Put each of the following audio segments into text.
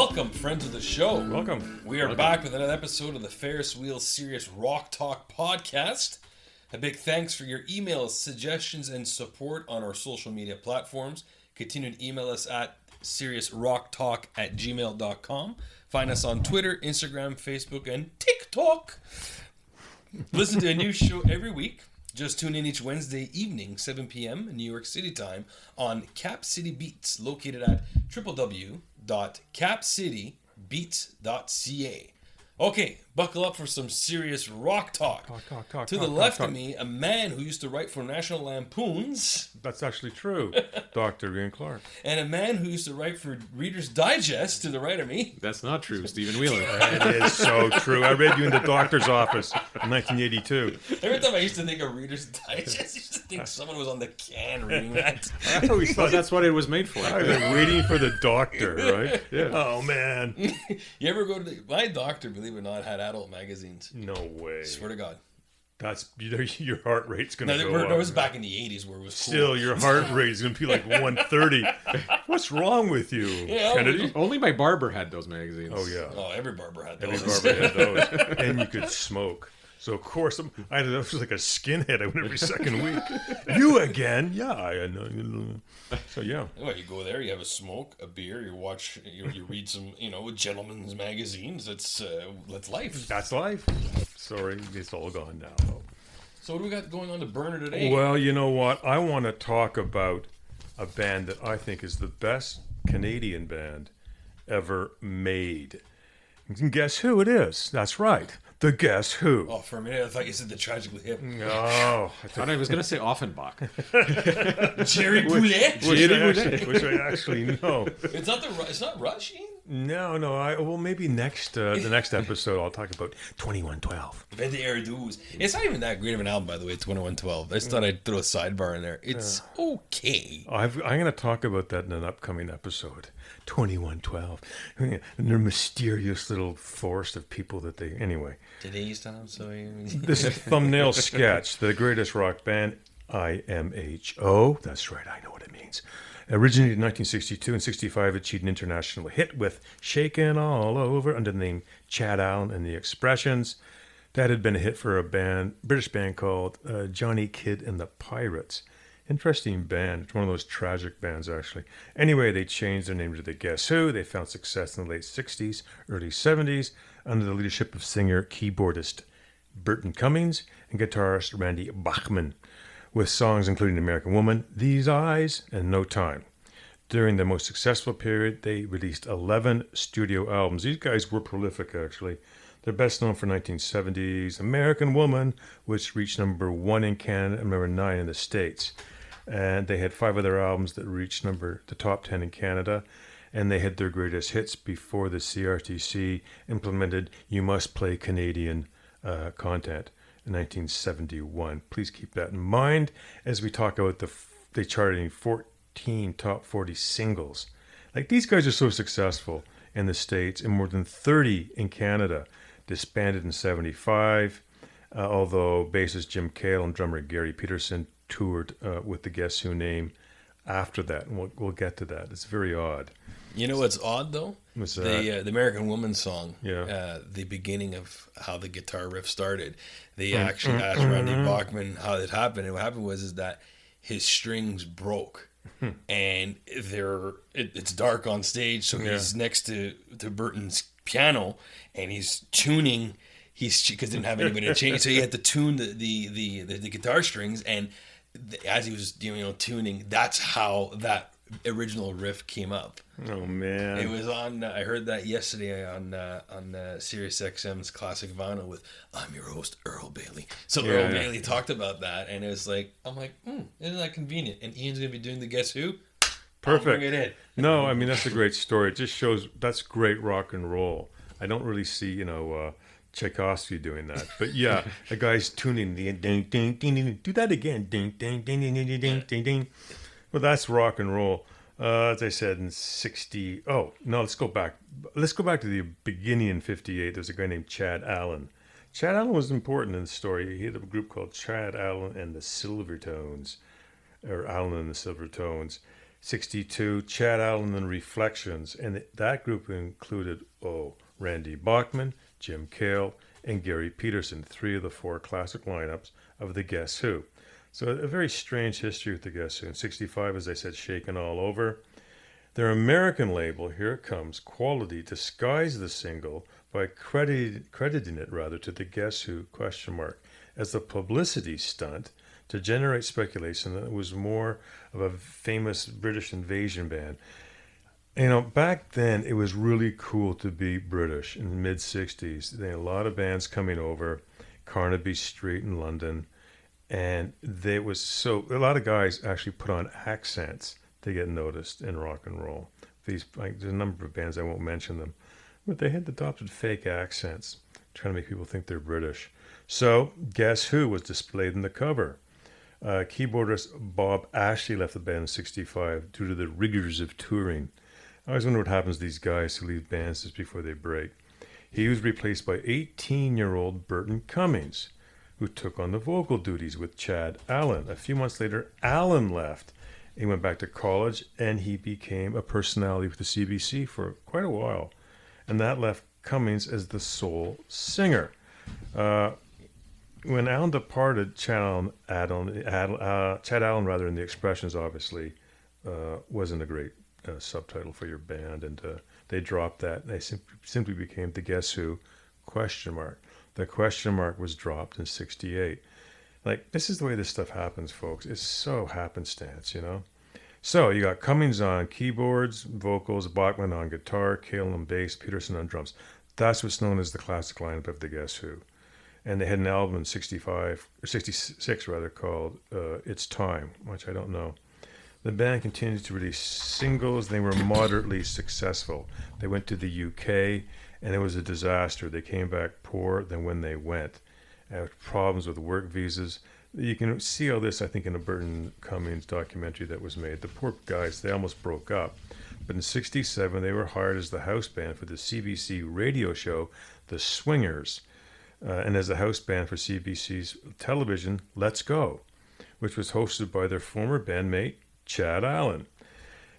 Welcome, friends of the show. Welcome. We are back with another episode of the Ferris Wheel Serious Rock Talk podcast. A big thanks for your emails, suggestions, and support on our social media platforms. Continue to email us at seriousrocktalk@gmail.com. Find us on Twitter, Instagram, Facebook, and TikTok. Listen to a new show every week. Just tune in each Wednesday evening, 7 p.m. New York City time on Cap City Beats, located at www.capcitybeats.ca. Okay, buckle up for some serious rock talk. To the left of me, a man who used to write for National Lampoons. That's actually true, Dr. Ian Clarke. And a man who used to write for Reader's Digest to the right of me. That's not true, Stephen Wheeler. It is so true. I read you in the doctor's office in 1982. Every time I used to think of Reader's Digest, I used to think someone was on the can reading that. I always Well, thought that's what it was made for. I was waiting for the doctor, right? Yeah. Oh, man. You ever go to my doctor, believe it or not, had adult magazines. No way. Swear to God. That's your heart rate's going to No, go up. that was back in the 80s where it was cool. Still, your heart rate is going to be like 130. What's wrong with you, Yeah, Kennedy? Only my barber had those magazines. Oh, yeah. Oh, every barber had those. Every barber had those. And you could smoke. So, of course, I was like a skinhead. I went every second week. You again? Yeah, I know. So, yeah. Well, you go there, you have a smoke, a beer, you watch, you read some, gentlemen's magazines. That's life. That's life. Sorry, it's all gone now, though. So what do we got going on to Burner today? Well, you know what? I want to talk about a band that I think is the best Canadian band ever made. You can guess who it is. That's right. The Guess Who. Oh, for a minute I thought you said the Tragically Hip. Oh, I thought I was going to say Offenbach. Jerry Boulet. which I actually know. It's not Rush, Ian? No. Well, maybe the next episode I'll talk about 2112. The Erdouz. It's not even that great of an album, by the way, 2112. I just thought I'd throw a sidebar in there. It's okay. I'm going to talk about that in an upcoming episode. 2112. And their mysterious little forest of people that they... Anyway. Today's time, so... This is thumbnail sketch, the greatest rock band, IMHO. That's right, I know what it means. Originated in 1962 and 65, achieved an international hit with Shakin' All Over under the name Chad Allen and the Expressions. That had been a hit for a British band called Johnny Kidd and the Pirates. Interesting band. It's one of those tragic bands, actually. Anyway, they changed their name to the Guess Who. They found success in the late 60s, early 70s, under the leadership of singer-keyboardist Burton Cummings and guitarist Randy Bachman, with songs including American Woman, These Eyes, and No Time. During their most successful period, they released 11 studio albums. These guys were prolific, actually. They're best known for 1970s American Woman, which reached number 1 in Canada and number 9 in the States. And they had 5 other albums that reached the top 10 in Canada. And they had their greatest hits before the CRTC implemented You Must Play Canadian content in 1971. Please keep that in mind as we talk about they charted in 14 top 40 singles. Like, these guys are so successful in the States and more than 30 in Canada. Disbanded in 75, although bassist Jim Cale and drummer Gary Peterson toured with the Guess Who name after that, and we'll get to that. It's very odd. You know what's odd, though? What's that? The American Woman song, Yeah. the beginning of how the guitar riff started, they actually asked Randy Bachman how it happened. And what happened was that his strings broke. And it's dark on stage, so he's next to Burton's piano, and he's tuning. Because he didn't have anybody to change, so he had to tune the guitar strings. And as he was tuning, that's how that original riff came up. Oh man! It was on. I heard that yesterday on Sirius XM's Classic Vinyl with I'm your host Earl Bailey. So Earl Bailey talked about that, and it was like, I'm like, isn't that convenient? And Ian's gonna be doing the Guess Who. Perfect. Bring it in. No, I mean, that's a great story. It just shows that's great rock and roll. I don't really see Tchaikovsky doing that, but yeah, the guy's tuning the ding ding ding ding. Do that again, ding ding ding ding ding ding ding ding. Well, that's rock and roll. As I said in 60. Oh no, let's go back. Let's go back to the beginning in 58. There's a guy named Chad Allen. Chad Allen was important in the story. He had a group called Chad Allen and the Silvertones, or Allen and the Silvertones. 62, Chad Allen and Reflections. And that group included, Randy Bachman, Jim Cale, and Gary Peterson, 3 of the 4 classic lineups of the Guess Who. So a very strange history with the Guess Who. In 65, as I said, Shaken All Over. Their American label, here it comes, Quality, disguised the single by crediting it rather to the Guess Who as a publicity stunt to generate speculation that it was more of a famous British invasion band. You know, back then it was really cool to be British in the mid 60s. There were a lot of bands coming over, Carnaby Street in London, and a lot of guys actually put on accents to get noticed in rock and roll. There's a number of bands, I won't mention them, but they had adopted fake accents, trying to make people think they're British. So, Guess Who was displayed in the cover. Keyboardist Bob Ashley left the band in 65 due to the rigors of touring. I always wonder what happens to these guys who leave bands just before they break. He was replaced by 18-year-old Burton Cummings, who took on the vocal duties with Chad Allen. A few months later, Allen left. He went back to college, and he became a personality with the CBC for quite a while. And that left Cummings as the sole singer. When Allen departed, Chad Allen, in the Expressions, obviously, wasn't a great subtitle for your band, and they dropped that. And they simply became the Guess Who ? The question mark was dropped in 68. Like, this is the way this stuff happens, folks. It's so happenstance, you know? So, you got Cummings on keyboards, vocals, Bachman on guitar, Cale on bass, Peterson on drums. That's what's known as the classic lineup of the Guess Who. And they had an album in 66 called It's Time, which I don't know. The band continued to release singles. They were moderately successful. They went to the UK, and it was a disaster. They came back poorer than when they went. Problems with work visas. You can see all this, I think, in a Burton Cummings documentary that was made. The poor guys, they almost broke up. But in 67, they were hired as the house band for the CBC radio show, The Swingers, and as the house band for CBC's television, Let's Go, which was hosted by their former bandmate, Chad Allen.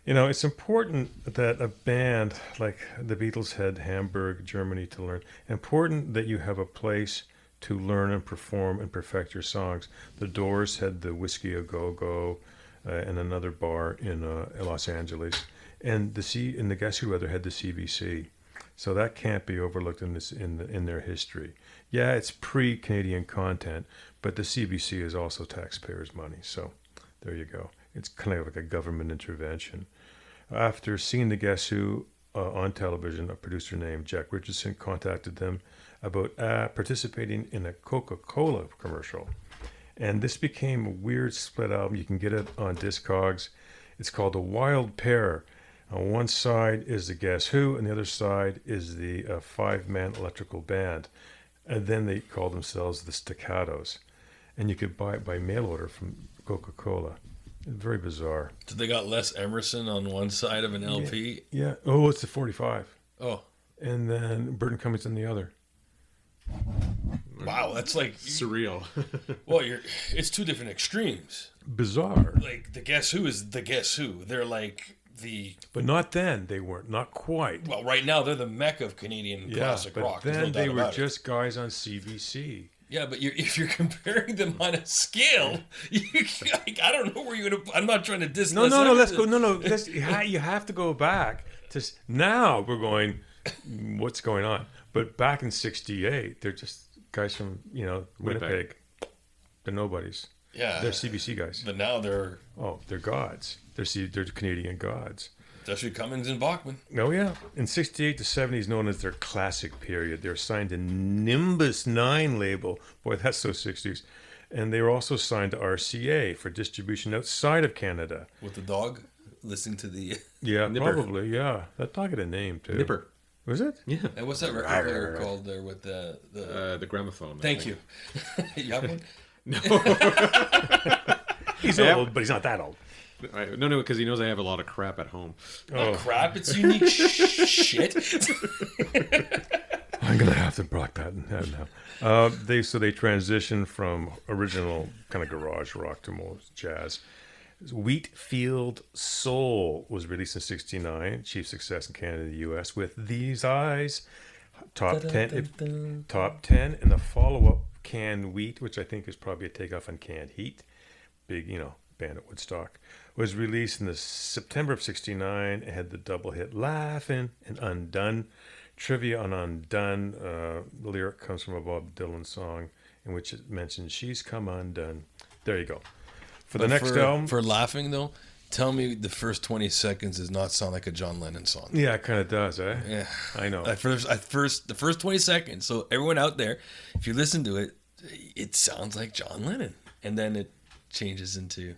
You know, it's important that a band like the Beatles had Hamburg, Germany to learn. Important that you have a place to learn and perform and perfect your songs. The Doors had the Whiskey A Go Go and another bar in Los Angeles, and the Guess Who had the CBC. So that can't be overlooked in their history. Yeah, it's pre-Canadian content, but the CBC is also taxpayers' money. So there you go. It's kind of like a government intervention. After seeing the Guess Who on television, a producer named Jack Richardson contacted them about participating in a Coca-Cola commercial. And this became a weird split album. You can get it on Discogs. It's called The Wild Pair. On one side is the Guess Who, and the other side is the 5-man electrical band. And then they call themselves the Staccatos. And you could buy it by mail order from Coca-Cola. Very bizarre. So they got Les Emerson on one side of an LP? Yeah. Oh, it's the 45. Oh. And then Burton Cummings on the other. Wow, that's like... surreal. Well, it's two different extremes. Bizarre. Like, the Guess Who is the Guess Who. They're like But not then. They weren't. Not quite. Well, right now, they're the mecca of Canadian classic rock. Then no they were about just guys on CBC. Yeah, but if you're comparing them on a scale, I don't know where you're going to... I'm not trying to diss... No, let's go. You have to go back to... Now we're going, what's going on? But back in 68, they're just guys from, Winnipeg. They're nobodies. Yeah. They're CBC guys. But now they're... Oh, they're gods. They're Canadian gods. Especially Cummings and Bachman. Oh, yeah. In 68 to 70 is known as their classic period. They were signed to Nimbus 9 label. Boy, that's so 60s. And they were also signed to RCA for distribution outside of Canada. With the dog listening to the... Yeah, Nipper. Probably, yeah. That dog had a name, too. Nipper. Was it? Yeah. And what's that record player called there with The gramophone. Thank you. You have one? No. He's old, but he's not that old. No, because he knows I have a lot of crap at home. Not crap, it's unique shit. I'm going to have to block that now. They transitioned from original kind of garage rock to more jazz. Wheatfield Soul was released in '69, chief success in Canada and the U.S. with These Eyes, top 10, top 10, and the follow-up Canned Wheat, which I think is probably a takeoff on Canned Heat, big, band at Woodstock, was released in the September of '69. It had the double hit Laughing and Undone. Trivia on Undone, the lyric comes from a Bob Dylan song in which it mentions she's come undone. There you go. For the next album. For Laughing, though, tell me the first 20 seconds does not sound like a John Lennon song. Yeah, it kind of does, eh? Yeah. I know. The first 20 seconds. So everyone out there, if you listen to it, it sounds like John Lennon. And then it changes into...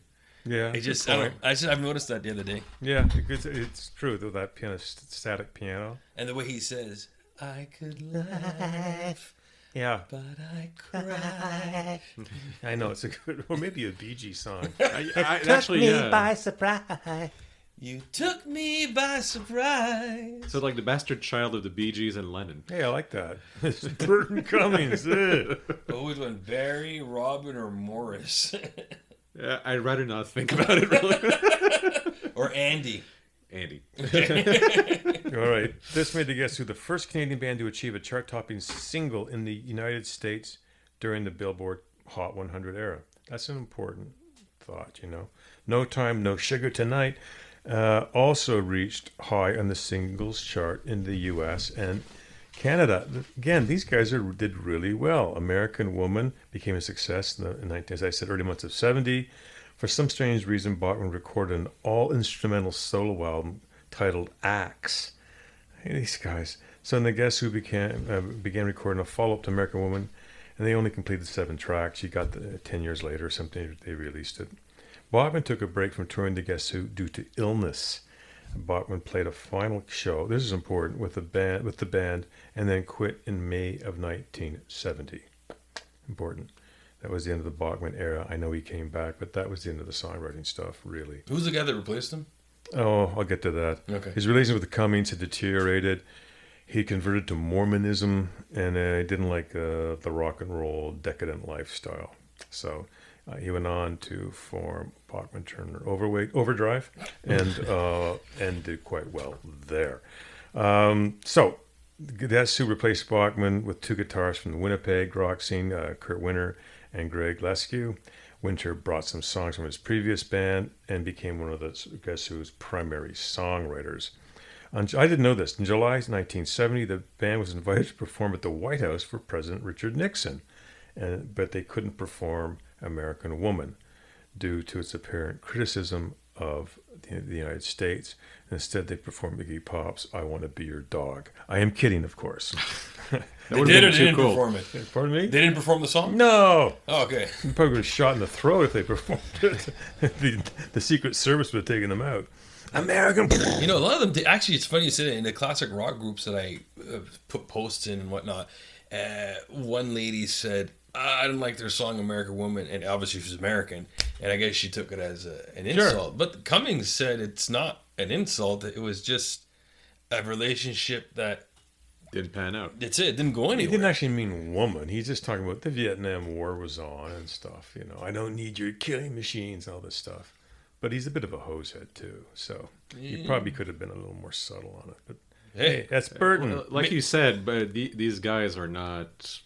Yeah. I've noticed that the other day. Yeah, it's true, though, that static piano. And the way he says, I could laugh, yeah, but I cry. I know, it's a good, or maybe a Bee Gees song. It took me by surprise. You took me by surprise. So like the bastard child of the Bee Gees and Lennon. Hey, I like that. It's Burton Cummings. Always went Barry, Robin, or Morris. I'd rather not think about it, really. Or Andy. Andy. All right. This made the Guess Who the first Canadian band to achieve a chart-topping single in the United States during the Billboard Hot 100 era. That's an important thought, No Time, No Sugar Tonight also reached high on the singles chart in the U.S. and Canada. Again, these guys did really well. American Woman became a success in the as I said, early months of '70. For some strange reason, Bachman recorded an all-instrumental solo album titled Axe. Hey, these guys. So then the Guess Who began recording a follow-up to American Woman, and they only completed 7 tracks. You got 10 years later or something, they released it. Bachman took a break from touring the Guess Who due to illness. Bachman played a final show, this is important, with the band, and then quit in May of 1970. Important. That was the end of the Bachman era. I know he came back, but that was the end of the songwriting stuff, really. Who's the guy that replaced him? Oh, I'll get to that. Okay. His relationship with the Cummings had deteriorated. He converted to Mormonism, and he didn't like the rock and roll decadent lifestyle. So he went on to form Bachman Turner Overdrive, and did quite well there. So that's who replaced Bachman with 2 guitarists from the Winnipeg rock scene, Kurt Winter and Greg Lescue. Winter brought some songs from his previous band and became one of the Guess Who's primary songwriters. I didn't know this. In July 1970, the band was invited to perform at the White House for President Richard Nixon, but they couldn't perform American Woman due to its apparent criticism of the United States. Instead, they performed Iggy Pop's I Want to Be Your Dog. I am kidding, of course. They did or didn't perform it? Pardon me? They didn't perform the song? No! Oh, okay. They probably would have shot in the throat if they performed it. the Secret Service would have taken them out. American... A lot of them... Actually, it's funny you say that. In the classic rock groups that I put posts in and whatnot, one lady said, I didn't like their song American Woman, and obviously she was American, and I guess she took it as an insult. Sure. But Cummings said it's not an insult. It was just a relationship that didn't pan out. That's it. It didn't go anywhere. He didn't actually mean woman. He's just talking about the Vietnam War was on and stuff. I don't need your killing machines and all this stuff. But he's a bit of a hosehead too, so he probably could have been a little more subtle on it. But hey, that's Burton. Well, like you said, but these guys are not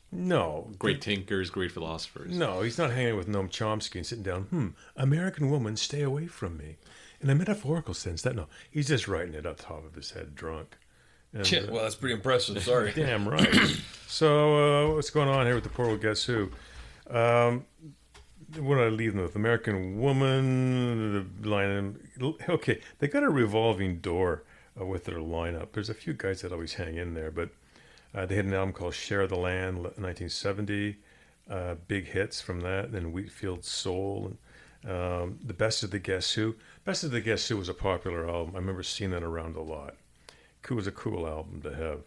great thinkers, great philosophers. No, he's not hanging with Noam Chomsky and sitting down. American woman, stay away from me. In a metaphorical sense, he's just writing it up top of his head, drunk. And, well, that's pretty impressive. Sorry. Damn right. So what's going on here with the poor old Guess Who? What did I leave them with? American Woman, the line. Okay, they got a revolving door with their lineup. There's a few guys that always hang in there, but they had an album called Share the Land, 1970. Big hits from that. Then Wheatfield Soul, and the Best of the Guess Who. Best of the Guess Who was a popular album. I remember seeing that around a lot. It was a cool album to have.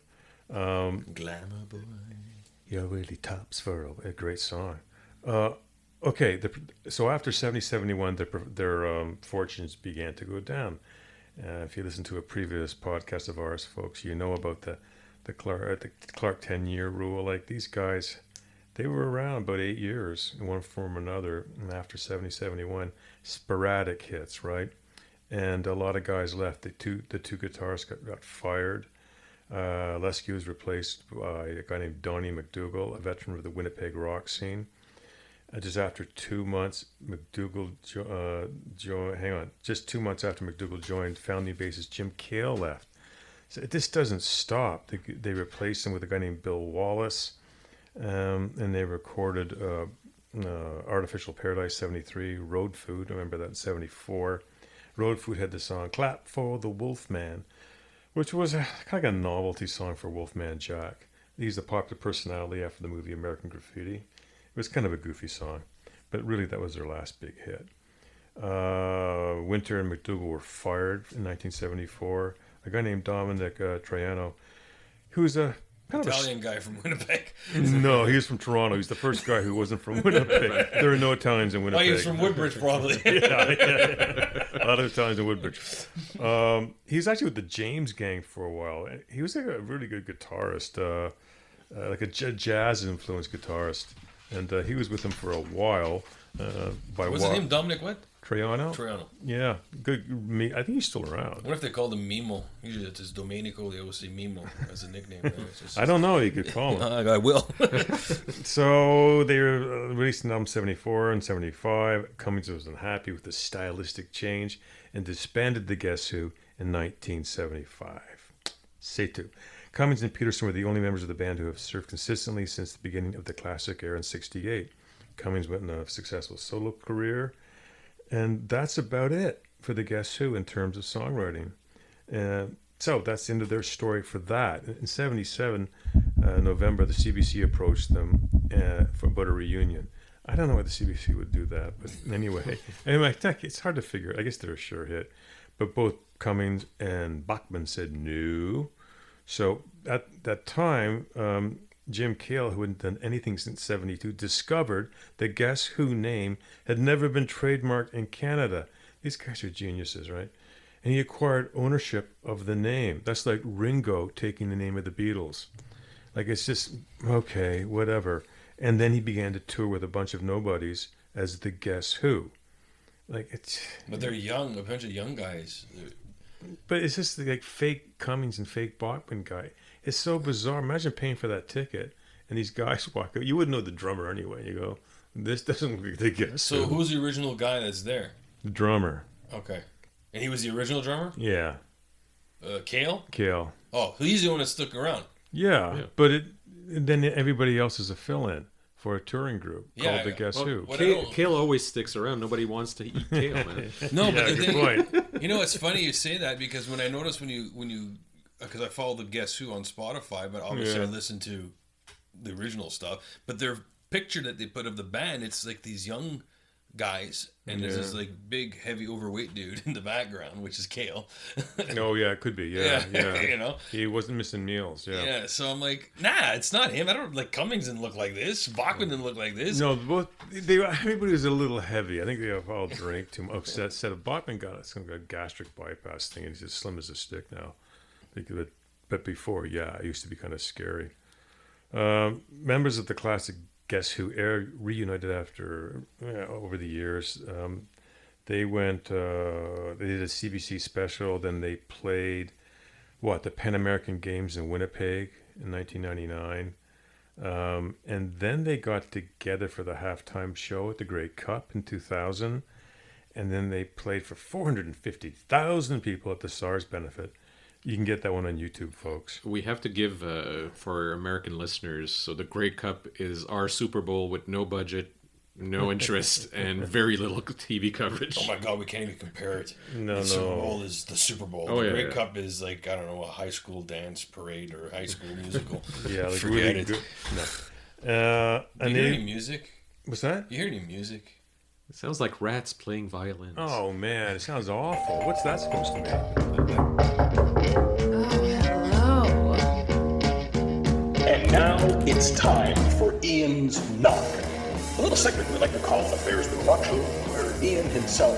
Glamour Boy. You're really tops for a great song. Okay, so after 70-71, their fortunes began to go down. If you listen to a previous podcast of ours, folks, you know about the Clarke 10-year rule. Like, these guys They were around about 8 years in one form or another. And after 70, 71, sporadic hits, right? And a lot of guys left. The two guitarists got fired. Lesky was replaced by a guy named Donnie McDougall, a veteran of the Winnipeg rock scene. Just after 2 months, just 2 months after McDougall joined, founding bassist Jim Cale left. So this doesn't stop. They replaced him with a guy named Bill Wallace, and they recorded Artificial Paradise 73, Road Food, I remember that in 74. Road Food had the song Clap for the Wolfman, which was kind of like a novelty song for Wolfman Jack. He's a popular personality after the movie American Graffiti. It was kind of a goofy song, but really that was their last big hit. Winter and McDougall were fired in 1974. A guy named Dominic Traiano, who's a kind Italian guy from Winnipeg. No, he was from Toronto. He's the first guy who wasn't from Winnipeg. There are no Italians in Winnipeg. Oh, he was from Woodbridge, probably. yeah. A lot of Italians in Woodbridge. He was actually with the James Gang for a while. He was like a really good guitarist, like a jazz-influenced guitarist. And he was with them for a while. What's his name? Dominic what? Traiano. Yeah, good. I think he's still around. What if they called him Mimo? Usually it's Domenico. They always say Mimo as a nickname. I don't know. You could call him. I will. So they released an album 74 and 75. Cummings was unhappy with the stylistic change and disbanded the Guess Who in 1975. C'est tout. Cummings and Peterson were the only members of the band who have served consistently since the beginning of the classic era in 68. Cummings went on a successful solo career. And that's about it for the Guess Who in terms of songwriting. So that's the end of their story for that. In 77, November, the CBC approached them for about a reunion. I don't know why the CBC would do that, but anyway. It's hard to figure. I guess they're a sure hit. But both Cummings and Bachman said no. So at that time, Jim Cale, who hadn't done anything since 72, discovered the Guess Who name had never been trademarked in Canada. These guys are geniuses, right? And he acquired ownership of the name. That's like Ringo taking the name of the Beatles. Like, it's just, okay, whatever. And then he began to tour with a bunch of nobodies as the Guess Who. Like, it's... But they're young, a bunch of young guys. But it's just like fake Cummings and fake Bachman guy. It's so bizarre. Imagine paying for that ticket and these guys walk out. You wouldn't know the drummer anyway. You go, this doesn't look like the Guess So who's the original guy that's there? The drummer. Okay. And he was the original drummer? Yeah. Cale? Cale. Oh, he's the one that stuck around. Yeah. But then everybody else is a fill-in for a touring group called the Guess Who. Cale always sticks around. Nobody wants to eat Cale, man. No, but good point. You know, it's funny you say that because when I noticed when you because I follow the Guess Who on Spotify, but obviously I listen to the original stuff. But their picture that they put of the band, it's like these young guys, and there's this like big, heavy, overweight dude in the background, which is Cale. Oh yeah, it could be. Yeah. You know, he wasn't missing meals. Yeah. Yeah. So I'm like, nah, it's not him. I don't like Cummings didn't look like this. Bachman didn't look like this. No, both everybody was a little heavy. I think they all drank too much. Said Bachman got some kind of gastric bypass thing, and he's as slim as a stick now. But before, it used to be kind of scary. Members of the classic Guess Who reunited after over the years. They went. They did a CBC special. Then they played the Pan American Games in Winnipeg in 1999, and then they got together for the halftime show at the Grey Cup in 2000, and then they played for 450,000 people at the SARS benefit. You can get that one on YouTube, folks. We have to give, for American listeners, so the Grey Cup is our Super Bowl with no budget, no interest, and very little TV coverage. Oh my God, we can't even compare it. No. The Super Bowl is the Super Bowl. The Grey Cup is like, I don't know, a high school dance parade or high school musical. Like forget really it. Good. No. You hear any music? What's that? You hear any music? It sounds like rats playing violins. Oh man, it sounds awful. What's that supposed to mean? Hello. And now it's time for Ian's Knock, a little segment we like to call Affairs with Rock Show, where Ian himself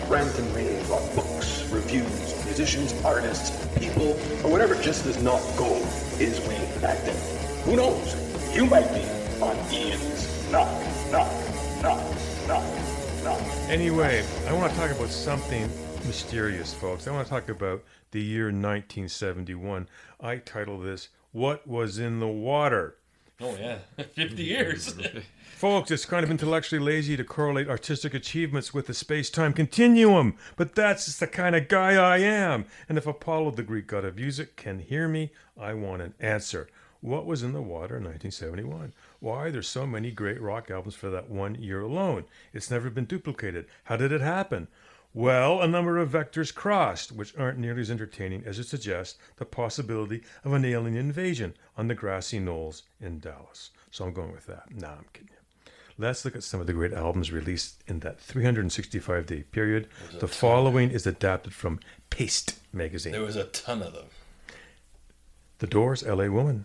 rant and rave about books, reviews, musicians, artists, people, or whatever just does not go his way back then. Who knows? You might be on Ian's Knock, Knock, Knock, Knock, Knock. Anyway, I want to talk about something mysterious, folks. I want to talk about the year 1971. I title this, What Was in the Water? Oh, yeah. 50 years. Folks, it's kind of intellectually lazy to correlate artistic achievements with the space-time continuum, but that's just the kind of guy I am. And if Apollo, the Greek god of music, can hear me, I want an answer. What was in the water in 1971? Why there's so many great rock albums for that 1 year alone? It's never been duplicated. How did it happen? Well, a number of vectors crossed, which aren't nearly as entertaining as it suggests the possibility of an alien invasion on the grassy knolls in Dallas. So I'm going with that. Nah, I'm kidding you. Let's look at some of the great albums released in that 365-day period. The following is adapted from Paste magazine. There was a ton of them. The Doors, L.A. Woman.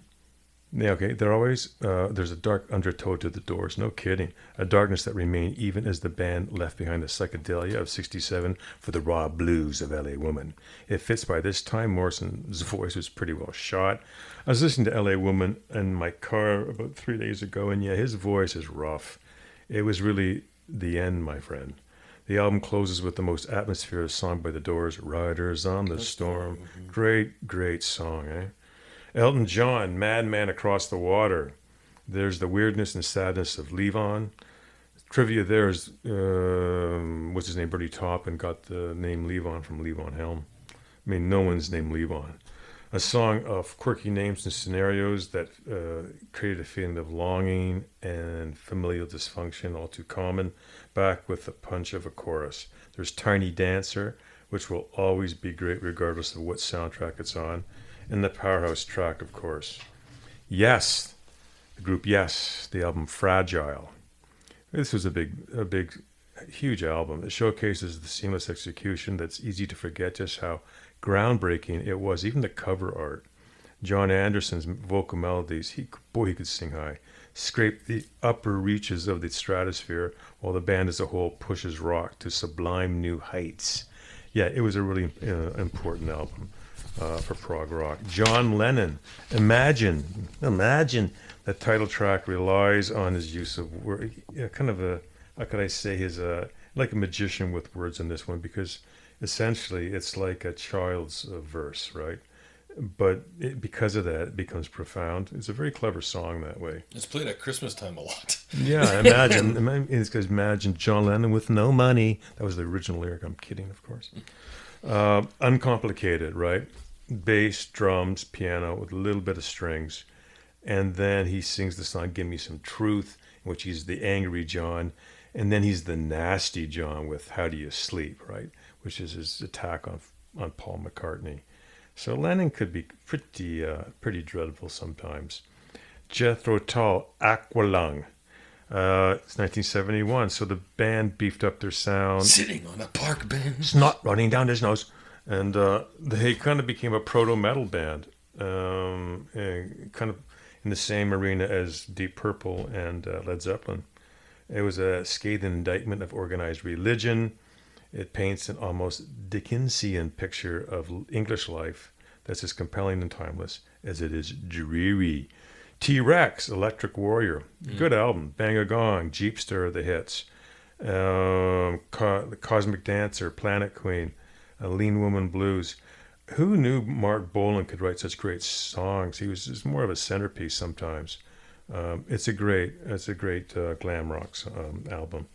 Yeah, okay. There's a dark undertow to the Doors. No kidding. A darkness that remained even as the band left behind the psychedelia of '67 for the raw blues of L.A. Woman. It fits by this time. Morrison's voice was pretty well shot. I was listening to L.A. Woman in my car about 3 days ago, and yeah, his voice is rough. It was really the end, my friend. The album closes with the most atmospheric song by the Doors, Riders on the Storm. Great, great song, eh? Elton John, Madman Across the Water. There's the weirdness and sadness of Levon. Trivia there is, what's his name, Bertie Taupin got the name Levon from Levon Helm. I mean, no one's named Levon. A song of quirky names and scenarios that created a feeling of longing and familial dysfunction, all too common, back with the punch of a chorus. There's Tiny Dancer, which will always be great regardless of what soundtrack it's on. And the powerhouse track, of course. Yes, the group Yes, the album Fragile. This was a big, huge album. It showcases the seamless execution that's easy to forget just how groundbreaking it was. Even the cover art. John Anderson's vocal melodies, he could sing high. Scraped the upper reaches of the stratosphere while the band as a whole pushes rock to sublime new heights. Yeah, it was a really important album. For prog rock. John Lennon, Imagine. The title track relies on his use of word, kind of a, how could I say, his like a magician with words in this one, because essentially it's like a child's verse, right? But because of that, it becomes profound. It's a very clever song that way. It's played at Christmas time a lot. Yeah, imagine John Lennon with no money. That was the original lyric. I'm kidding, of course. Uncomplicated, right? Bass, drums, piano with a little bit of strings. And then he sings the song Give Me Some Truth, in which he's the angry John. And then he's the nasty John with How Do You Sleep, right? Which is his attack on Paul McCartney. So Lennon could be pretty dreadful sometimes. Jethro Tull, Aqualung. It's 1971, so the band beefed up their sound. Sitting on a park bench. Snot running down his nose. And they kind of became a proto-metal band, kind of in the same arena as Deep Purple and Led Zeppelin. It was a scathing indictment of organized religion. It paints an almost Dickensian picture of English life that's as compelling and timeless as it is dreary. T-Rex, Electric Warrior, good album. Bang a Gong, Jeepster, the hits. The Cosmic Dancer, Planet Queen, Lean Woman Blues. Who knew Mark Bolan could write such great songs? He was just more of a centerpiece sometimes. It's a great glam rock album.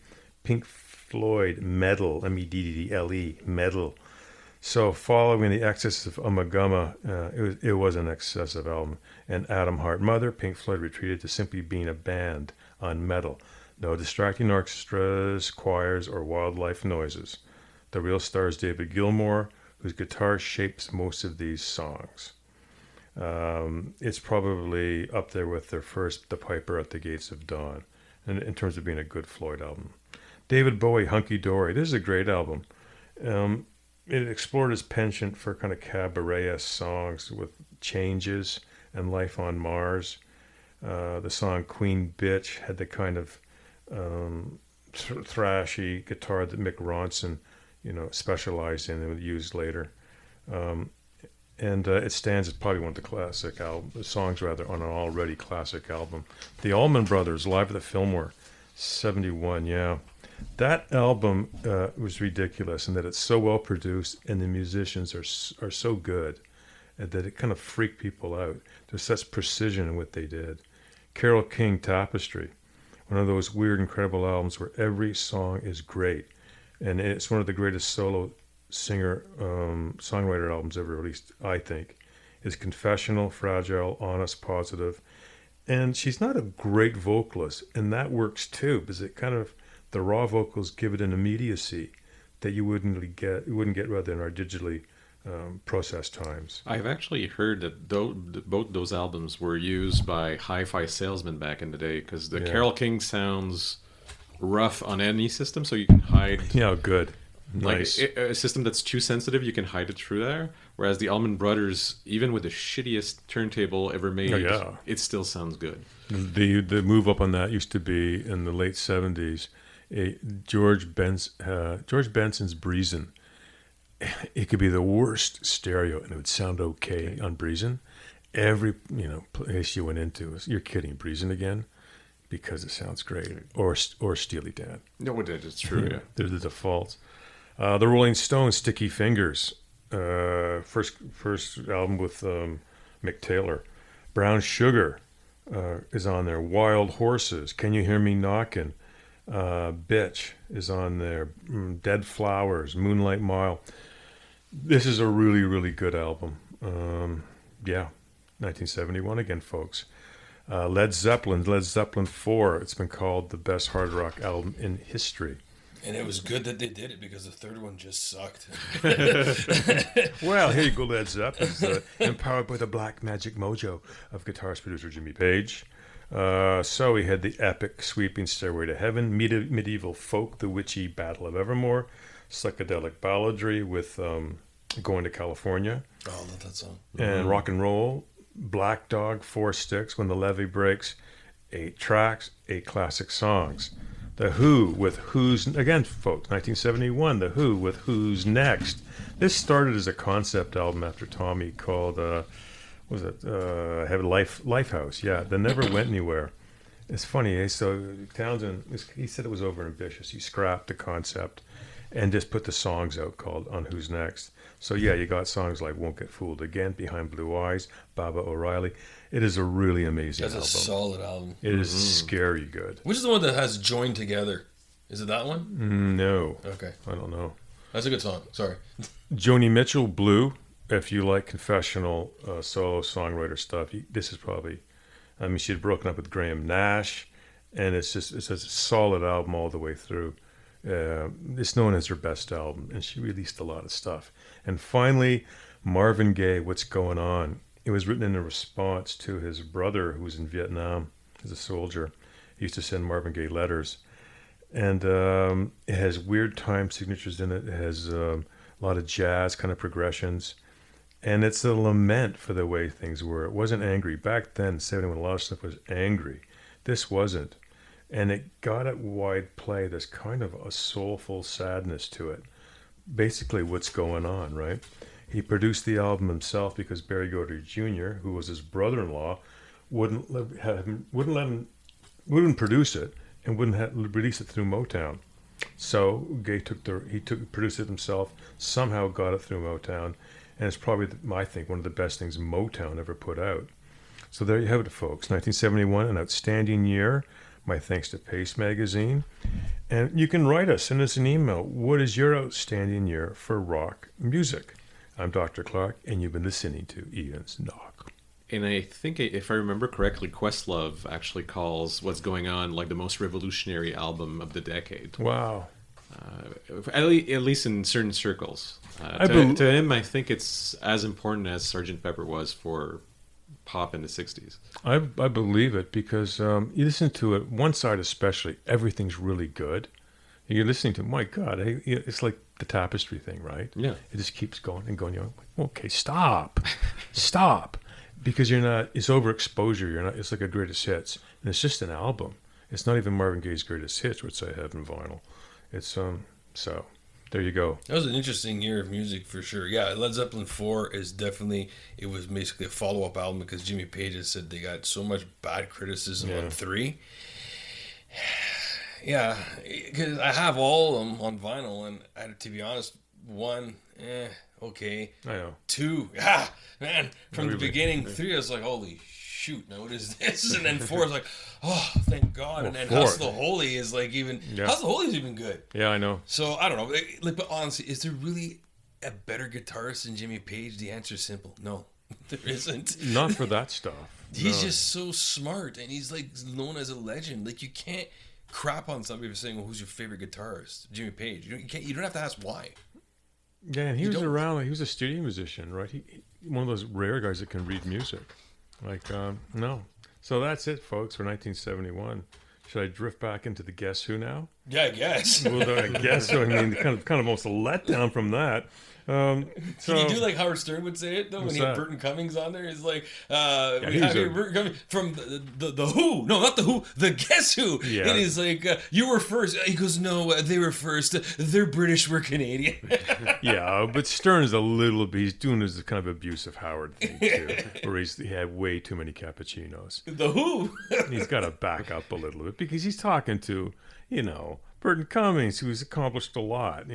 Pink Floyd, Meddle, Meddle, Meddle. So following the excess of Ummagumma, it was an excessive album. And Atom Heart Mother, Pink Floyd retreated to simply being a band on Meddle. No distracting orchestras, choirs, or wildlife noises. The real star is David Gilmour, whose guitar shapes most of these songs. It's probably up there with their first The Piper at the Gates of Dawn, in terms of being a good Floyd album. David Bowie, Hunky Dory. This is a great album. It explored his penchant for kind of cabaret-esque songs with changes and life on Mars. The song Queen Bitch had the kind of thrashy guitar that Mick Ronson specialized in and used later. and it stands as probably one of the classic songs rather on an already classic album. The Allman Brothers, Live at the Fillmore, 71, yeah. That album was ridiculous in that it's so well produced and the musicians are so good that it kind of freaked people out. There's such precision in what they did. Carole King, Tapestry, one of those weird, incredible albums where every song is great. And it's one of the greatest solo singer-songwriter albums ever released, I think. It's confessional, fragile, honest, positive. And she's not a great vocalist, and that works too, because it kind of, the raw vocals give it an immediacy that you wouldn't get rather in our digitally processed times. I've actually heard that both those albums were used by hi-fi salesmen back in the day, because the Carole King sounds rough on any system, so you can hide. Yeah, good. Nice. Like a system that's too sensitive, you can hide it through there. Whereas the Allman Brothers, even with the shittiest turntable ever made, it still sounds good. The move up on that used to be in the late 70s. George Benson's Breezin'. It could be the worst stereo, and it would sound okay on Breezin'. Every place you went into was, you're kidding, Breezin' again, because it sounds great. Or Steely Dan. No, it's true. Yeah, they're the defaults. The Rolling Stones, Sticky Fingers, first album with Mick Taylor. Brown Sugar is on there. Wild Horses, Can You Hear Me Knockin'? Bitch is on there. Dead Flowers, Moonlight Mile. This is a really, really good album. 1971 again, folks. Led Zeppelin 4. It's been called the best hard rock album in history. And it was good that they did it, because the third one just sucked. Well, here you go, Led Zeppelin. Empowered by the black magic mojo of guitarist producer Jimmy Page. So we had the epic sweeping Stairway to Heaven, medieval folk, the witchy Battle of Evermore, psychedelic balladry with Going to California. Oh, I love that song. And rock and roll, Black Dog, 4 Sticks, When the Levee Breaks, 8 tracks, 8 classic songs. The Who with Who's, again, folks, 1971, The Who with Who's Next. This started as a concept album after Tommy called, Lifehouse. Yeah, that never went anywhere. It's funny, eh? So Townsend, he said it was over ambitious. He scrapped the concept and just put the songs out called On Who's Next. So yeah, you got songs like Won't Get Fooled Again, Behind Blue Eyes, Baba O'Reilly. It is a really amazing album. That's a solid album. It is scary good. Which is the one that has Joined Together? Is it that one? No. Okay. I don't know. That's a good song. Sorry. Joni Mitchell, Blue. If you like confessional solo songwriter stuff, this is probably, she had broken up with Graham Nash, and it's a solid album all the way through. It's known as her best album, and she released a lot of stuff. And finally, Marvin Gaye, What's Going On? It was written in a response to his brother, who was in Vietnam as a soldier. He used to send Marvin Gaye letters. And it has weird time signatures in it. It has a lot of jazz kind of progressions. And it's a lament for the way things were. It wasn't angry. Back then, 71, a lot of stuff was angry. This wasn't. And it got at wide play, this kind of a soulful sadness to it. Basically what's going on, right? He produced the album himself because Barry Gordy Jr., who was his brother-in-law, wouldn't produce it and wouldn't release it through Motown. So Gaye produced it himself, somehow got it through Motown, and it's probably, I think, one of the best things Motown ever put out. So there you have it, folks. 1971, an outstanding year. My thanks to Pace Magazine. And you can write us, send us an email. What is your outstanding year for rock music? I'm Dr. Clarke, and you've been listening to Ian's Knock. And I think, if I remember correctly, Questlove actually calls What's Going On like the most revolutionary album of the decade. Wow. At least in certain circles. To him, I think it's as important as Sgt. Pepper was for pop in the 60s. I believe it because you listen to it, one side especially, everything's really good. You're listening to, my God, it's like the Tapestry thing, right? Yeah. It just keeps going and going. You're like, okay, stop. Because it's overexposure. It's like a greatest hits. And it's just an album. It's not even Marvin Gaye's greatest hits, which I have in vinyl. It's, so there you go. That was an interesting year of music for sure. Yeah, Led Zeppelin 4 is definitely, it was basically a follow-up album because Jimmy Page has said they got so much bad criticism on 3. Yeah, because I have all of them on vinyl, and to be honest, 1, okay. I know. 2, man, from the beginning. 3, I was like, holy shoot, now what is this? And then 4 is like, oh, thank God. Well, and then 4. House of the Holy is like even, House of the Holy is even good. Yeah, I know. So, I don't know. Like, but honestly, is there really a better guitarist than Jimmy Page? The answer is simple. No, there isn't. Not for that stuff. He's just so smart, and he's like known as a legend. Like, you can't crap on somebody for saying, well, who's your favorite guitarist? Jimmy Page. You don't have to ask why. Yeah, and he was around. He was a studio musician, right? He one of those rare guys that can read music. Like, no. So that's it, folks, for 1971. Should I drift back into the Guess Who now? Yeah, I guess. Well, I guess so. I mean, kind of almost a letdown from that. Can you do like Howard Stern would say it though when he had Burton Cummings on there? He's like, we have here Burton Cummings from the Who. No, not the Who. The Guess Who. Yeah. And he's like, you were first. He goes, no, they were first. They're British. We're Canadian. Yeah, but Stern's a little bit. He's doing this kind of abusive Howard thing too, where he had way too many cappuccinos. The Who. He's got to back up a little bit because he's talking to, Burton Cummings, who's accomplished a lot.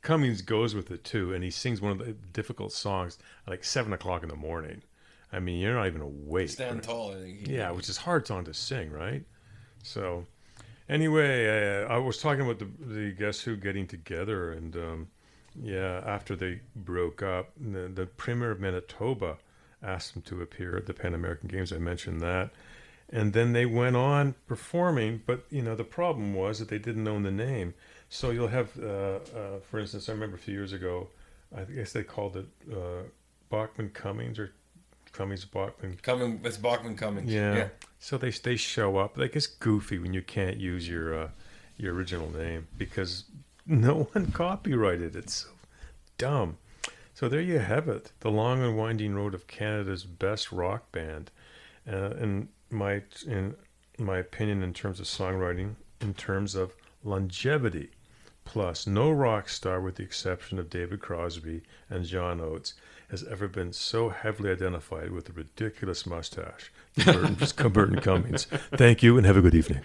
Cummings goes with it too, and he sings one of the difficult songs at like 7:00 in the morning. I mean, you're not even awake. Stand Tall, I think. Yeah, which is hard song to sing, right? So, anyway, I was talking about the Guess Who getting together, and after they broke up, the Premier of Manitoba asked them to appear at the Pan American Games. I mentioned that. And then they went on performing, but, the problem was that they didn't own the name. So you'll have, for instance, I remember a few years ago, I guess they called it Bachman Cummings or Cummings Bachman. It's Bachman Cummings. Yeah. So they show up. Like, it's goofy when you can't use your original name because no one copyrighted it. It's so dumb. So there you have it, the long and winding road of Canada's best rock band, in my opinion, in terms of songwriting, in terms of longevity. Plus, no rock star, with the exception of David Crosby and John Oates, has ever been so heavily identified with a ridiculous mustache. Burton Cummings. Thank you, and have a good evening.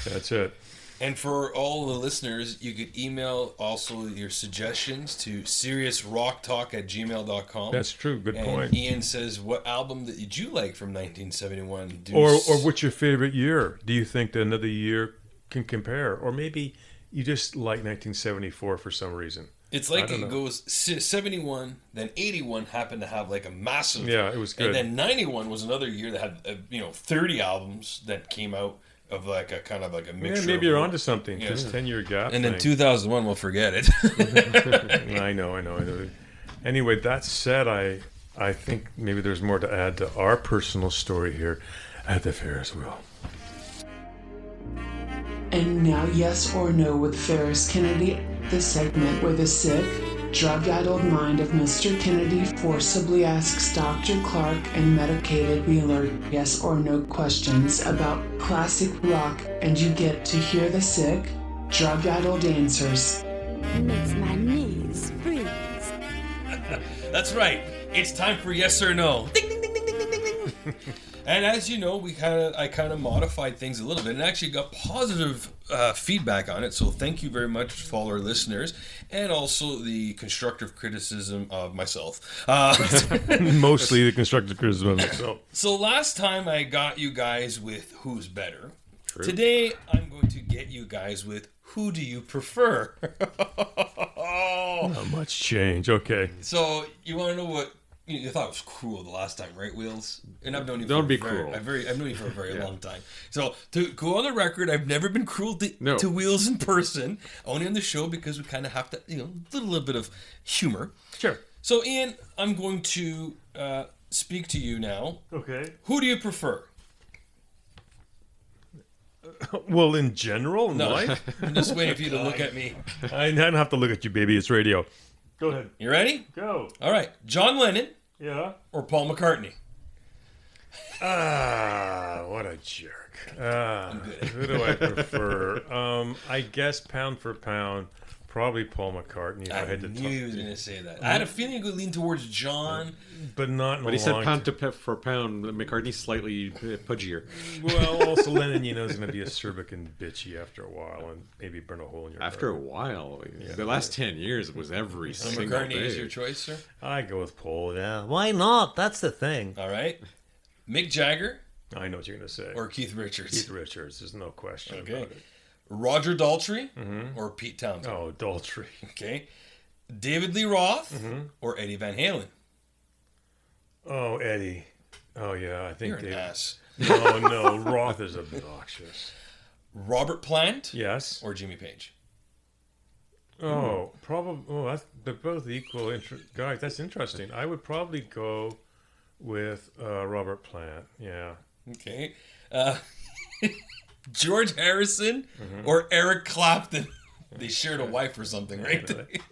That's it. And for all the listeners, you could email also your suggestions to seriousrocktalk@gmail.com. That's true. Good point. And Ian says, what album did you like from 1971? Or what's your favorite year? Do you think that another year can compare? Or maybe you just like 1974 for some reason. It's like it goes 71, then 81 happened to have like a massive... Yeah, it was good. And then 91 was another year that had, 30 albums that came out of like a kind of like a mixture. Yeah, maybe you're onto something. This 10-year gap. And then 2001, we'll forget it. I know. Anyway, that said, I think maybe there's more to add to our personal story here at the Ferris wheel. And now, Yes or No with Ferris Kennedy, the segment where the sick, drug-addled mind of Mr. Kennedy forcibly asks Dr. Clarke and medicated Wheeler yes or no questions about classic rock, and you get to hear the sick, drug-addled answers. Makes my knees freeze. That's right. It's time for Yes or No. Ding, ding, ding, ding, ding, ding, ding. And as you know, I kind of modified things a little bit and actually got positive feedback on it. So thank you very much for all our listeners and also the constructive criticism of myself. Mostly the constructive criticism of myself. So last time I got you guys with who's better. True. Today I'm going to get you guys with who do you prefer? Not much change. Okay. So you want to know what? You thought it was cruel the last time, right, Wheels? And I've known you. Don't be cruel. cruel. I've known you for a very long time. So to go on the record, I've never been cruel to Wheels in person. Only on the show because we kind of have to, a little bit of humor. Sure. So Ian, I'm going to speak to you now. Okay. Who do you prefer? Well, in general, in life, I'm just waiting for you to look at me. I don't have to look at you, baby. It's radio. Go ahead. You ready? Go. All right. John Lennon. Yeah. Or Paul McCartney. What a jerk. Who do I prefer? I guess pound for pound, Probably Paul McCartney. If I had to knew he was going to say that. I had a feeling he would lean towards John. but not in But a he said long pound for pound. McCartney's slightly pudgier. Well, also Lennon, is going to be acerbic and bitchy after a while, and maybe burn a hole in your. After a heart. while, the last 10 years it was every So single McCartney day. is your choice, sir? I go with Paul. Yeah, why not? That's the thing. All right. Mick Jagger I know what you're going to say. or Keith Richards? Keith Richards. There's no question Okay. about it. Roger Daltrey or Pete Townsend? Oh, Daltrey. Okay. David Lee Roth or Eddie Van Halen? Oh, Eddie. Oh, yeah. I think You're an ass. No. Roth is obnoxious. Robert Plant Yes. or Jimmy Page? Oh, probably. Oh, they're both equal. Guys, that's interesting. I would probably go with Robert Plant. Yeah. Okay. George Harrison or Eric Clapton? They shared a wife or something, right?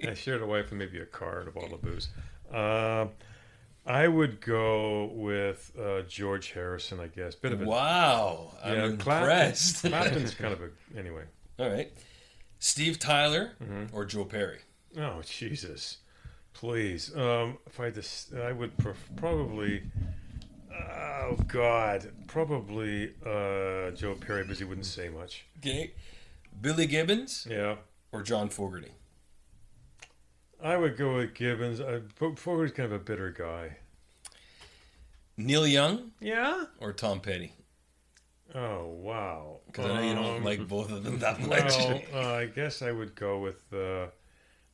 I shared a wife and maybe a car and a bottle of booze. I would go with George Harrison, I guess. Bit of a Wow. I'm impressed. Clapton's kind of a anyway. All right. Steve Tyler or Joe Perry? Oh Jesus, please. If I had to, I would probably. Oh God, probably Joe Perry, because he wouldn't say much. Okay. Billy Gibbons Yeah, or John Fogerty? I would go with Gibbons. Fogerty's kind of a bitter guy. Neil Young Yeah. or Tom Petty? Oh wow. Because I know you don't like both of them that much. Well, I guess I would go with.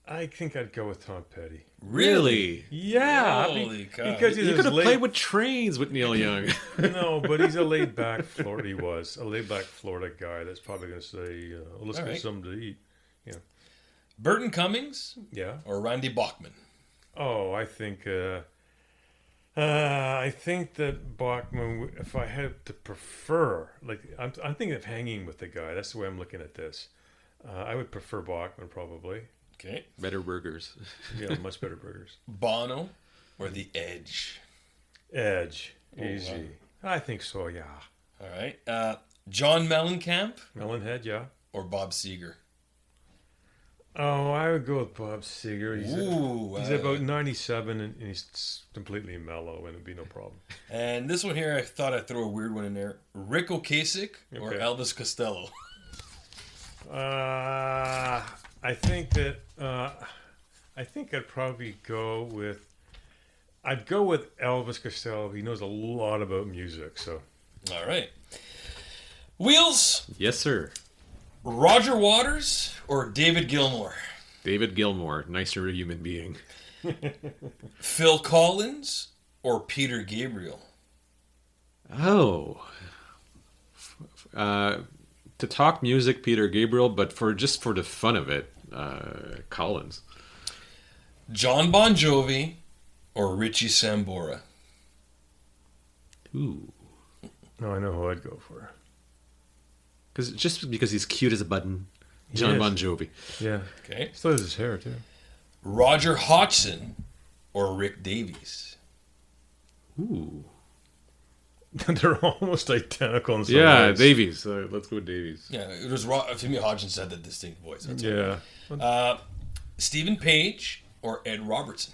I think I'd go with Tom Petty. Really? Yeah, Holy cow. because he's You could have laid. played with trains with Neil Young. No, but he's a laid back Florida. He was a laid back Florida guy. That's probably going to say, "Let's All get right. something to eat." Burton Cummings Yeah. or Randy Bachman? Oh, I think that Bachman. If I had to prefer, like, I'm thinking of hanging with the guy. That's the way I'm looking at this. I would prefer Bachman probably. Okay. Better burgers. Yeah, much better burgers. Bono or The Edge? Edge, easy. I think so. Yeah. All right. John Mellencamp Melonhead, yeah. or Bob Seger? Oh, I would go with Bob Seger. He's Ooh, about 97 and he's completely mellow and it'd be no problem. And this one here, I thought I'd throw a weird one in there. Rick Ocasek or Okay. Elvis Costello? I think that I think I'd probably go with Elvis Costello. He knows a lot about music, so All right. Wheels, Yes, sir. Roger Waters or David Gilmour? David Gilmour, nicer human being. Phil Collins or Peter Gabriel? Oh. To talk music, Peter Gabriel, but for the fun of it, Collins. John Bon Jovi or Richie Sambora? Ooh. no, I know who I'd go for. Just because he's cute as a button. John is. Bon Jovi. Yeah, Okay. still has his hair too. Roger Hodgson or Rick Davies? Ooh. They're almost identical in some Yeah, ways. Davies. Let's go with Davies. Yeah, it was to me. Hodgson had the distinct voice. That's Yeah. Stephen Page or Ed Robertson?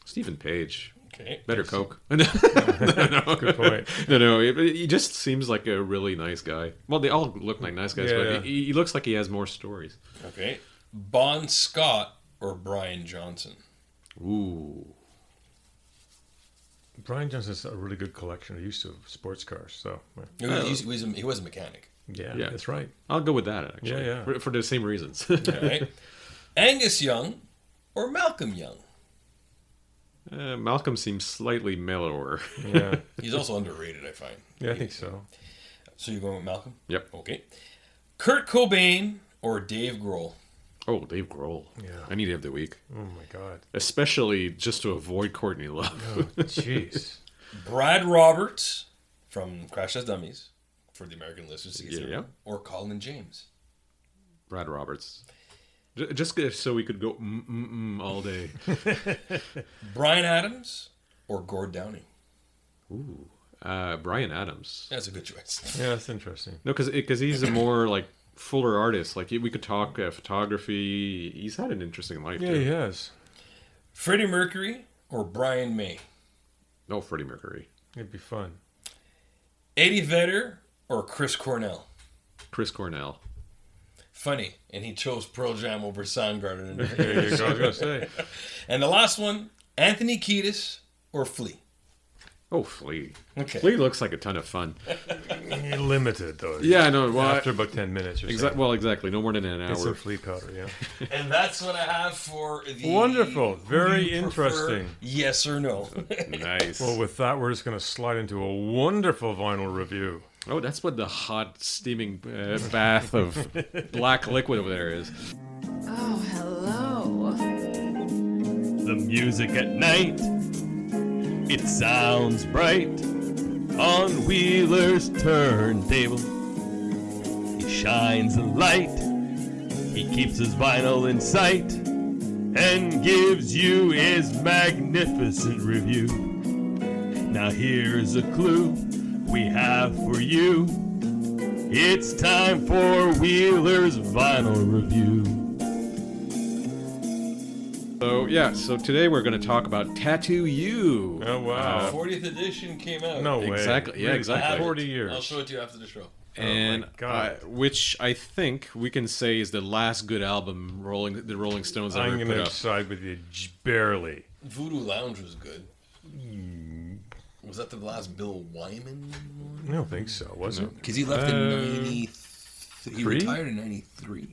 Stephen Page. Okay. Better Coke. Good point. No. He just seems like a really nice guy. Well, they all look like nice guys, Yeah. but he looks like he has more stories. Okay. Bon Scott or Brian Johnson? Ooh. Brian Johnson's a really good collection. He used to have sports cars, so He was a mechanic. yeah, Yeah. that's right. I'll go with that, actually. Yeah. For the same reasons. All right. Angus Young or Malcolm Young? Malcolm seems slightly mellower. Yeah, He's also underrated, I find. yeah, I think so. So you're going with Malcolm? Yep. Okay. Kurt Cobain or Dave Grohl? Oh, Dave Grohl. Yeah. I need to have the week. Oh my God. Especially just to avoid Courtney Love. Oh, jeez. Brad Roberts from Crash Test Dummies, for the American listeners to get Yeah. or Colin James? Brad Roberts. Just so we could go all day. Brian Adams or Gord Downie? Ooh. Brian Adams. That's a good choice. Yeah, that's interesting. No, because he's a more like fuller artist. Like we could talk photography. He's had an interesting life. Yeah, too. he has. Freddie Mercury or Brian May? No, Freddie Mercury. It'd be fun. Eddie Vedder or Chris Cornell? Chris Cornell. Funny, and he chose Pearl Jam over Soundgarden. There you go. I was gonna say. And the last one, Anthony Kiedis or Flea? Oh, Flea. Okay. Flea looks like a ton of fun. Limited though. Yeah, I know. Well, After about 10 minutes or so. Well, exactly. No more than an It's a hour. flea powder, yeah. And that's what I have for the... Wonderful. who Very do you prefer, interesting. Yes or no? Nice. Well, with that, we're just going to slide into a wonderful vinyl review. Oh, that's what the hot, steaming bath of black liquid over there is. Oh, hello. The music at night, it sounds bright on Wheeler's turntable. He shines a light, he keeps his vinyl in sight, and gives you his magnificent review. Now here's a clue we have for you. It's time for Wheeler's Vinyl Review. So today we're going to talk about Tattoo You. Oh, wow. 40th edition came out. No way. Exactly, yeah, Really? exactly. I have it. 40 years. I'll show it to you after the show. And my God. which I think we can say is the last good album the Rolling Stones ever I'm put going to up. side with you barely. Voodoo Lounge was good. Was that the last Bill Wyman one? I don't think so, was it? Because he left in 93. He three? retired in 93.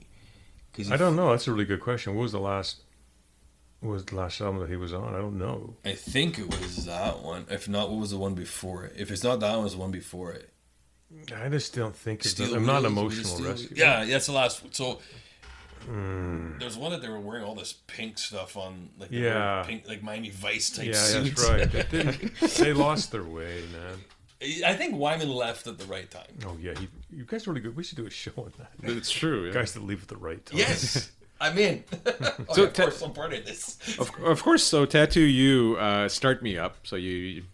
I don't know. That's a really good question. What was the last album that he was on? I don't know. I think it was that one. If not, what was the one before it? If it's not that one, it was the one before it. I just don't think it's... Steel I'm not an Wheels, emotional Steel- rescue. Yeah, that's the last one. So there's one that they were wearing all this pink stuff on, like they Yeah. were pink, like Miami Vice type Yeah, suits. that's right. They lost their way, man. I think Wyman left at the right time. Oh, yeah. You guys are really good. We should do a show on that. It's true. Yeah. Guys that leave at the right time. Yes, I'm in. So of course, I'm part of this. Of course. So Tattoo You, Start Me Up. So you,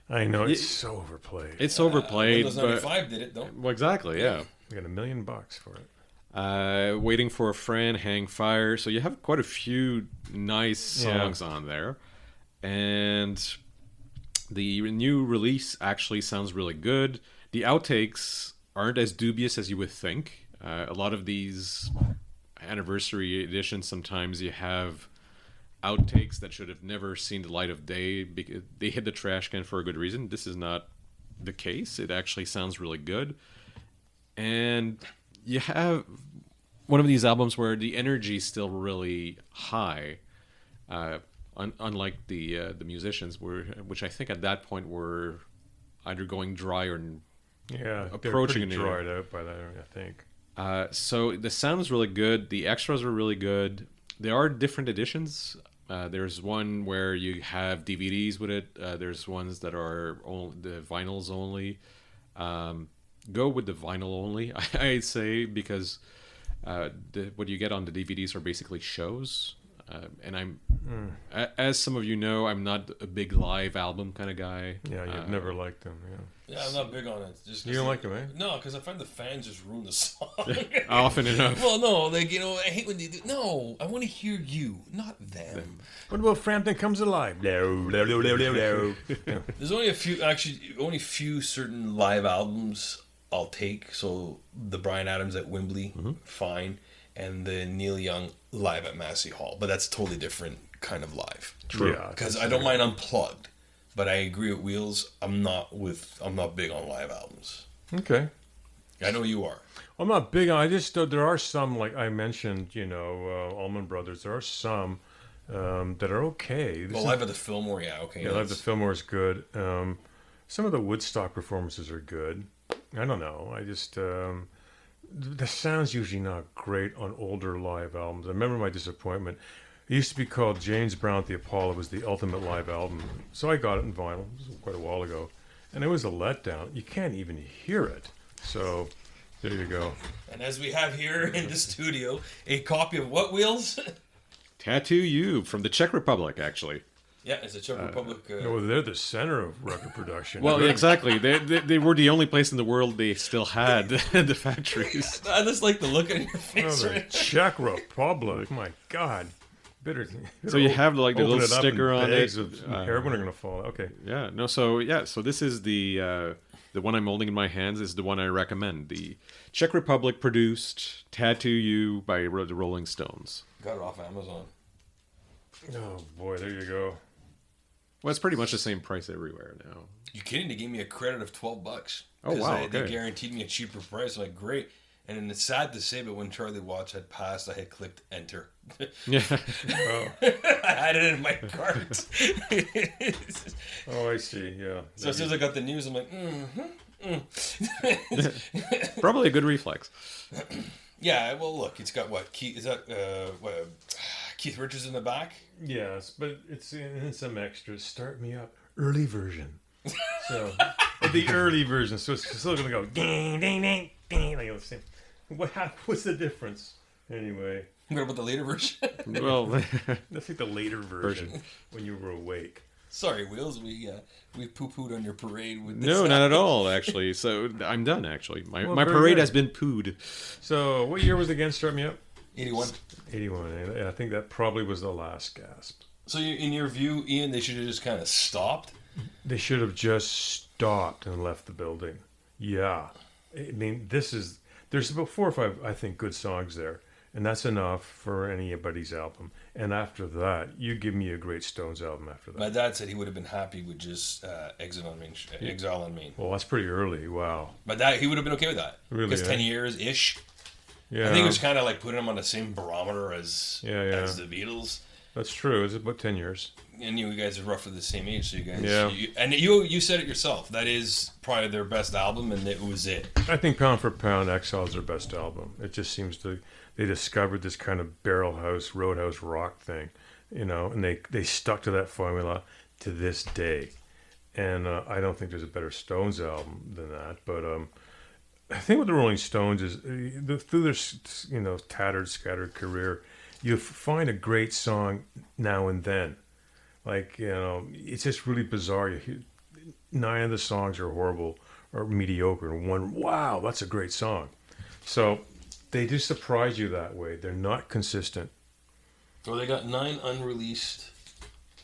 I know. It's so overplayed. it's overplayed. Windows but, 95 did it, though. well, exactly. Yeah. We got $1 million for it. Waiting for a Friend, Hang Fire. So you have quite a few nice songs on there, and the new release actually sounds really good. The outtakes aren't as dubious as you would think. A lot of these anniversary editions, sometimes you have outtakes that should have never seen the light of day because they hit the trash can for a good reason. This is not the case. It actually sounds really good, and you have one of these albums where the energy is still really high, unlike the musicians, which I think at that point were either going dry or Yeah. Approaching they're it. pretty dried out by that, I think. so the sound is really good. The extras are really good. There are different editions. There's one where you have DVDs with it. There's ones that are the vinyls only. Go with the vinyl only, I'd say, because what you get on the DVDs are basically shows. And as some of you know, I'm not a big live album kind of guy. Yeah, you've never liked them. Yeah. Yeah, I'm not big on it. Just You don't like them, eh? No, because I find the fans just ruin the song. Often enough. Well, no, like, I hate when they do. No, I want to hear you, not them. What about Frampton Comes Alive? There's only a few certain live albums I'll take. So the Bryan Adams at Wembley, fine, and the Neil Young live at Massey Hall, but that's totally different kind of live. True. Yeah, Because I don't mind unplugged, but I agree with Wheels. I'm not big on live albums. Okay. I know you are. I'm not big on. I just there are some, like I mentioned, Allman Brothers. There are some that are okay. Well, live at the Fillmore, yeah, okay. Yeah, Live at the Fillmore is good. Some of the Woodstock performances are good. I don't know. I just the sound's usually not great on older live albums. I remember my disappointment. It used to be called James Brown at the Apollo. It was the ultimate live album. So I got it in vinyl. This was quite a while ago. And it was a letdown. You can't even hear it. So there you go. And as we have here in the studio, a copy of what, Wheels? Tattoo You from the Czech Republic, actually. Yeah, it's a Czech Republic. No, they're the center of record production. Well, exactly. They were the only place in the world they still had the factories. I just like the look on your Oh, face the right Czech Republic. My God. Better. So you have like the open little it up sticker and on bags it. Of heroin are gonna fall. Okay. Yeah. No. So this is the one I'm holding in my hands is the one I recommend. The Czech Republic produced "Tattoo You" by the Rolling Stones. Got it off Amazon. Oh boy, there you go. Well, it's pretty much the same price everywhere now. You kidding? They gave me a credit of $12. Oh, wow, They okay. guaranteed me a cheaper price. I'm like, great. And then it's sad to say, but when Charlie Watts had passed, I had clicked enter. Yeah. I had it in my cart. Oh, I see. Yeah. So as soon as I got the news, I'm like, Probably a good reflex. Yeah, well, look, it's got what? Keith Richards in the back? Yes, but it's in some extras. Start me up. Early version. So the early version. So it's still gonna go ding ding ding ding like the same. What's the difference? Anyway. What about the later version? Well, That's like the later version when you were awake. Sorry, Wheels, we poo-pooed on your parade with this. no, not at all. Actually, so I'm done. Actually, my Well, very parade good. has been pooed. So what year was it again? Start me up. 81. 81. And I think that probably was the last gasp. So in your view, Ian, they should have just kind of stopped? They should have just stopped and left the building. Yeah. I mean, there's about 4 or 5, I think, good songs there. And that's enough for anybody's album. And after that, you give me a great Stones album after that. My dad said he would have been happy with just Exile on Main. Well, that's pretty early. Wow. My dad, he would have been okay with that. Really, Because eh? 10 years-ish. Yeah. I think it was kind of like putting him on the same barometer as Yeah. the Beatles. That's true. It's about 10 years. And you guys are roughly the same age, so you guys... Yeah. You said it yourself. That is probably their best album, and it was it. I think pound for pound, Exile is their best album. It just seems they discovered this kind of barrel house, roadhouse rock thing, and they stuck to that formula to this day. And I don't think there's a better Stones album than that. But I think with the Rolling Stones is through their tattered, scattered career, you find a great song now and then. Like, it's just really bizarre. You hear 9 of the songs are horrible or mediocre, and one, wow, that's a great song. So they do surprise you that way. They're not consistent. Well, they got 9 unreleased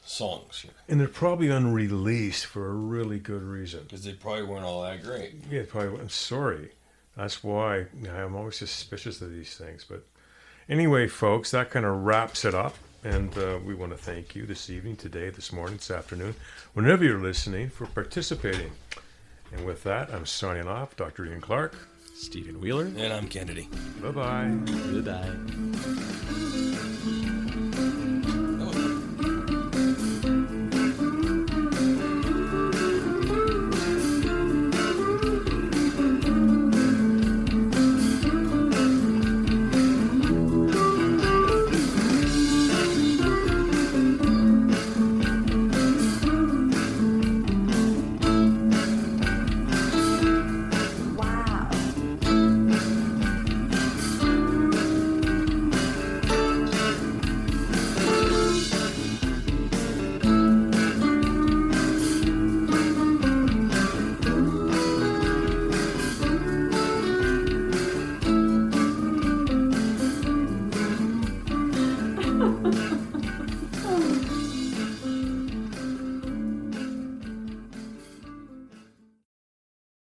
songs here. And they're probably unreleased for a really good reason. Because they probably weren't all that great. Yeah, probably. I'm sorry. That's why I'm always suspicious of these things. But anyway, folks, that kind of wraps it up. And we want to thank you this evening, today, this morning, this afternoon, whenever you're listening, for participating. And with that, I'm signing off. Dr. Ian Clarke. Stephen Wheeler. And I'm Kennedy. Bye-bye. Goodbye. Wow. Ha ha ha.